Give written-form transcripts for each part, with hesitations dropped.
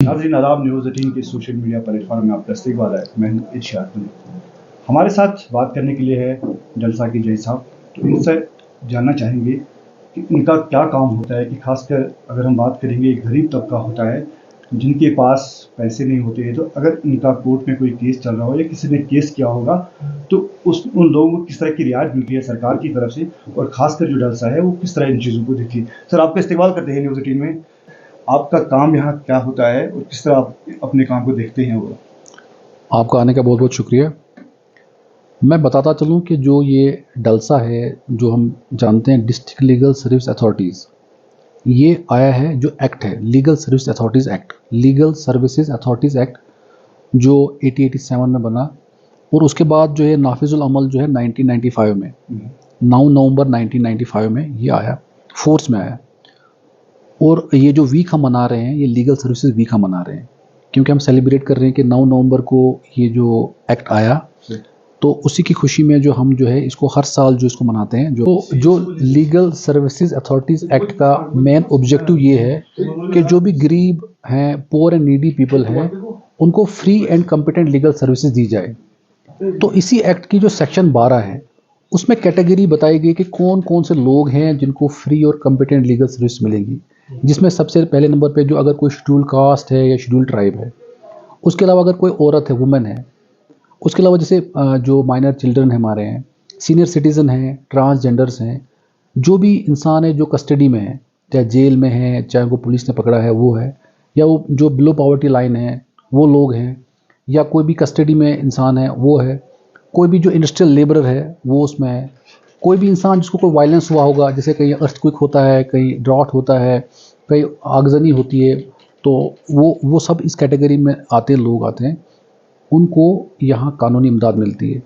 नाज़रीन आदाब, न्यूज़ 18 के सोशल मीडिया प्लेटफॉर्म में आपका इस्तकबाल है। मैं हूं इरशाद अली। हमारे साथ बात करने के लिए है जलसा की जय साहब। तो इनसे जानना चाहेंगे कि इनका क्या काम होता है, कि खासकर अगर हम बात करेंगे गरीब तबका होता है जिनके पास पैसे नहीं होते हैं, तो अगर इनका कोर्ट में कोई केस चल रहा हो या किसी ने केस किया होगा तो उन लोगों को किस तरह की रियायत मिलती है सरकार की तरफ से, और खासकर जो जलसा है वो किस तरह इन चीज़ों को देखती है। सर, आपका इस्तेमाल करते हैं न्यूज़ 18 में। आपका काम यहाँ क्या होता है और किस तरह आप अपने काम को देखते हैं? वो आपका आने का बहुत बहुत शुक्रिया। मैं बताता चलूँ कि जो ये डलसा है, जो हम जानते हैं डिस्ट्रिक्ट लीगल सर्विस अथॉरिटीज़, ये आया है जो एक्ट है legal service authorities act, legal services authorities act, जो 1887 में बना। और उसके बाद जो है नाफिजुल अमल जो है 1995 में 9 नवंबर 1995 में ये आया, फोर्स में आया। और ये जो वीक हम मना रहे हैं, ये लीगल सर्विसेज वीक हम मना रहे हैं, क्योंकि हम सेलिब्रेट कर रहे हैं कि 9 नवंबर को ये जो एक्ट आया, तो उसी की खुशी में जो हम जो है इसको हर साल जो इसको मनाते हैं। जो लीगल सर्विसेज अथॉरिटीज़ एक्ट का मेन ऑब्जेक्टिव ये है कि जो भी गरीब हैं, पुअर एंड नीडी पीपल हैं, उनको free and competent legal services दी जाए। तो इसी एक्ट की जो सेक्शन 12 है, उसमें कैटेगरी बताई गई कि कौन कौन से लोग हैं जिनको फ्री और कॉम्पिटेंट लीगल सर्विस मिलेगी। जिसमें सबसे पहले नंबर पे जो अगर कोई शेड्यूल कास्ट है या शेड्यूल ट्राइब है, उसके अलावा अगर कोई औरत है, वुमेन है, उसके अलावा जैसे जो माइनर चिल्ड्रन हमारे हैं, सीनियर सिटीज़न हैं, ट्रांसजेंडर्स हैं, जो भी इंसान है जो कस्टडी में है, चाहे जेल में है, चाहे वो पुलिस ने पकड़ा है वो है, या वो जो बिलो पॉवर्टी लाइन है वो लोग हैं, या कोई भी कस्टडी में इंसान है वो है, कोई भी जो इंडस्ट्रियल लेबरर है वो उसमें है, कोई भी इंसान जिसको कोई वायलेंस हुआ होगा, जैसे कहीं अर्थक्वेक होता है, कहीं ड्रॉट होता है, कहीं आगजनी होती है, तो वो सब इस कैटेगरी में आते लोग आते हैं, उनको यहाँ कानूनी इमदाद मिलती है।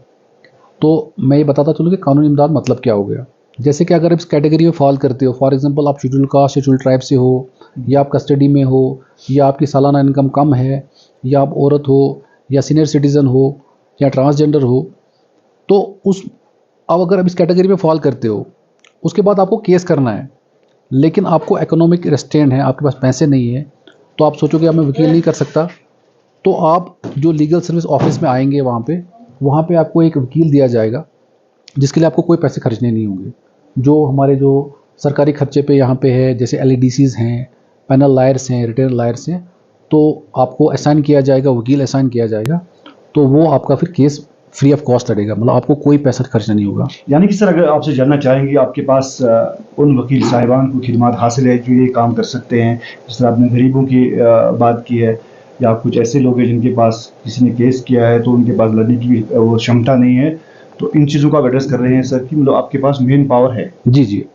तो मैं ये बताता चलूँ कि कानूनी इमदाद मतलब क्या हो गया। जैसे कि अगर इस कैटेगरी में फॉल करते हो, फॉर एग्जांपल आप शेड्यूल कास्ट शेड्यूल ट्राइब से हो, या आप कस्टडी में हो, या आपकी सालाना इनकम कम है, या आप औरत हो, या सीनियर सिटीज़न हो, या ट्रांसजेंडर हो, तो अब अगर आप इस कैटेगरी में फॉल करते हो, उसके बाद आपको केस करना है, लेकिन आपको इकोनॉमिक रेस्ट्रेंट है, आपके पास पैसे नहीं है, तो आप सोचोगे अब मैं वकील नहीं कर सकता, तो आप जो लीगल सर्विस ऑफिस में आएंगे, वहाँ पे आपको एक वकील दिया जाएगा, जिसके लिए आपको कोई पैसे खर्चने नहीं होंगे। जो हमारे जो सरकारी खर्चे पे यहाँ पे है, जैसे LADCs हैं, पैनल लायर्स हैं, रिटेनर लायर्स हैं, तो आपको असाइन किया जाएगा, वकील असाइन किया जाएगा, तो वो आपका फिर केस फ्री ऑफ कॉस्ट लड़ेगा, मतलब आपको कोई पैसा खर्चना नहीं होगा। यानी कि सर, अगर आपसे जानना चाहेंगे आपके पास उन वकील साहिबान को खिदमत हासिल है जो ये काम कर सकते हैं, जिस तरह आपने गरीबों की बात की है, या कुछ ऐसे लोग हैं जिनके पास किसी ने केस किया है तो उनके पास लड़ने की भी वो क्षमता नहीं है, तो इन चीज़ों को आप एड्रेस कर रहे हैं सर, कि मतलब आपके पास मेन पावर है? जी,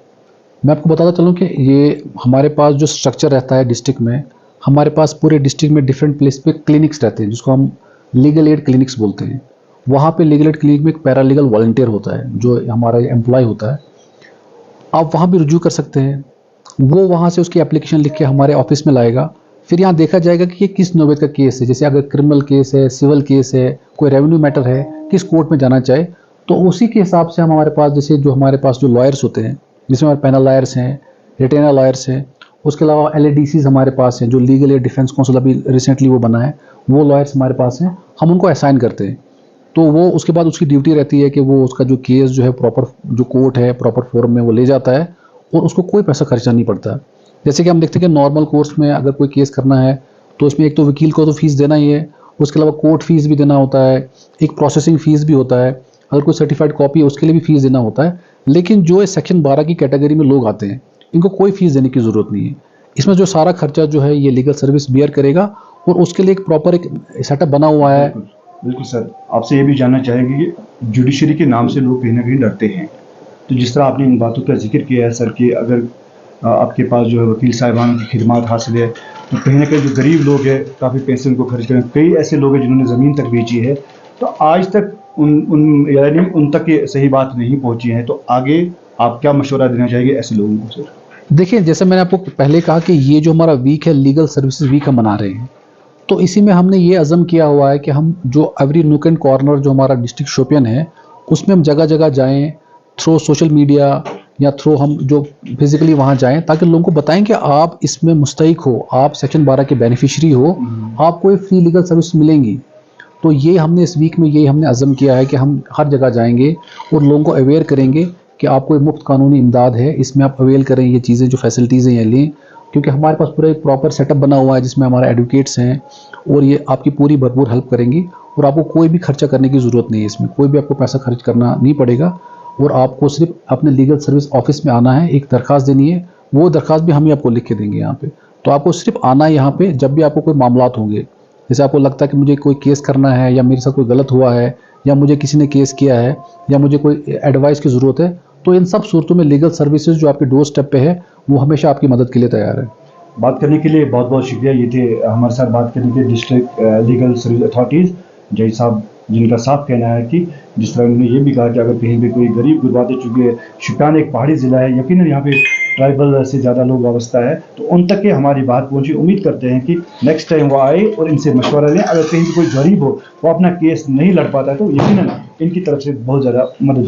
मैं आपको बताता चलूँ कि ये हमारे पास जो स्ट्रक्चर रहता है डिस्ट्रिक्ट में, हमारे पास पूरे डिस्ट्रिक्ट में डिफरेंट प्लेस पे क्लिनिक्स रहते हैं, जिसको हम लीगल एड क्लिनिक्स बोलते हैं। वहाँ पे लीगल एड क्लिनिक में एक पैरालीगल वॉलंटियर होता है, जो हमारा एम्प्लॉय होता है। आप वहाँ भी रुजू कर सकते हैं। वो वहाँ से उसकी एप्लीकेशन लिख के हमारे ऑफिस में लाएगा, फिर यहाँ देखा जाएगा कि ये किस नौबत का केस है। जैसे अगर क्रिमिनल केस है, सिविल केस है, कोई रेवेन्यू मैटर है, किस कोर्ट में जाना चाहे, तो उसी के हिसाब से हम हमारे पास जैसे जो हमारे पास जो लॉयर्स होते हैं, जिसमें हमारे पैनल लॉयर्स हैं, रिटेनर लॉयर्स हैं, उसके अलावा LADCs हमारे पास हैं, जो लीगल एड डिफेंस काउंसिल अभी रिसेंटली वो बना है, वो लॉयर्स हमारे पास हैं, हम उनको असाइन करते हैं। तो वो उसके बाद उसकी ड्यूटी रहती है कि वो उसका जो केस जो है प्रॉपर जो कोर्ट है प्रॉपर फोरम में वो ले जाता है, और उसको कोई पैसा खर्चा नहीं पड़ता। जैसे कि हम देखते हैं कि नॉर्मल कोर्स में अगर कोई केस करना है तो उसमें एक तो वकील को तो फीस देना ही है, उसके अलावा कोर्ट फीस भी देना होता है, एक प्रोसेसिंग फ़ीस भी होता है, अगर कोई सर्टिफाइड कॉपी है उसके लिए भी फ़ीस देना होता है। लेकिन जो ये सेक्शन 12 की कैटेगरी में लोग आते हैं, इनको कोई फ़ीस देने की ज़रूरत नहीं है। इसमें जो सारा खर्चा जो है ये लीगल सर्विस बियर करेगा, और उसके लिए एक प्रॉपर एक सेटअप बना हुआ है। बिल्कुल सर, आपसे ये भी जानना चाहेंगे कि जुडिशरी के नाम से लोग कहीं ना कहीं डरते हैं, तो जिस तरह आपने इन बातों का जिक्र किया है सर, कि अगर आपके पास जो है वकील साहिबान की खिदमत हासिल है, तो कहीं ना कहीं जो गरीब लोग हैं काफ़ी पैसे उनको खर्च करें, कई ऐसे लोग हैं जिन्होंने ज़मीन तक बेची है, तो आज तक यानी उन तक ये सही बात नहीं पहुंची है, तो आगे आप क्या मशवरा देना चाहेंगे ऐसे लोगों को सर? देखिए, जैसे मैंने आपको पहले कहा कि ये जो हमारा वीक है लीगल सर्विसेज वीक हम मना रहे हैं, तो इसी में हमने ये अज़म किया हुआ है कि हम जो एवरी नूक एंड कॉर्नर जो हमारा डिस्ट्रिक्ट शोपियन है, उसमें हम जगह जगह जाएं, थ्रू सोशल मीडिया या थ्रू हम जो फिजिकली वहाँ जाएं, ताकि लोगों को बताएं कि आप इसमें मुस्तहिक हो, आप सेक्शन 12 के बेनिफिशरी हो, आपको ये फ्री लीगल सर्विस मिलेंगी। तो ये हमने इस वीक में यही हमने अज़म किया है कि हम हर जगह जाएंगे और लोगों को अवेयर करेंगे कि आपको एक मुफ्त कानूनी इमदाद है, इसमें आप अवेल करें, ये चीज़ें जो फैसिलिटीज़ हैं ये लें, क्योंकि हमारे पास पूरा एक प्रॉपर सेटअप बना हुआ है जिसमें हमारे एडवोकेट्स हैं और ये आपकी पूरी भरपूर हेल्प करेंगी और आपको कोई भी खर्चा करने की ज़रूरत नहीं है, इसमें कोई भी आपको पैसा खर्च करना नहीं पड़ेगा और आपको सिर्फ अपने लीगल सर्विस ऑफिस में आना है, एक दरख्वास्त देनी है, वो दरख्वास्त भी हम ही आपको लिख के देंगे यहाँ पे। तो आपको सिर्फ आना है यहाँ पे जब भी आपको कोई मामलात होंगे, जैसे आपको लगता है कि मुझे कोई केस करना है या मेरे साथ कोई गलत हुआ है या मुझे किसी ने केस किया है या मुझे कोई एडवाइस की ज़रूरत है, तो इन सब सूरतों में लीगल सर्विसेज जो आपके डोर स्टेप पे है वो हमेशा आपकी मदद के लिए तैयार है। बात करने के लिए बहुत बहुत शुक्रिया। ये थे हमारे साथ बात करने के डिस्ट्रिक्ट लीगल सर्विस अथॉरिटीज़ जज साहब, जिनका साफ कहना है कि जिस तरह उन्होंने ये भी कहा कि अगर कहीं पे कोई गरीब गुरबाते, चूँकि शुपियान एक पहाड़ी ज़िला है, यकीनन यहाँ पे ट्राइबल से ज़्यादा लोग वाबस्ता है, तो उन तक के हमारी बात पहुँची। उम्मीद करते हैं कि नेक्स्ट टाइम वो आए और इनसे मशवरा लें। अगर कहीं पे कोई गरीब हो वो अपना केस नहीं लड़ पाता है तो यकीनन इनकी तरफ से बहुत ज़्यादा मदद हो।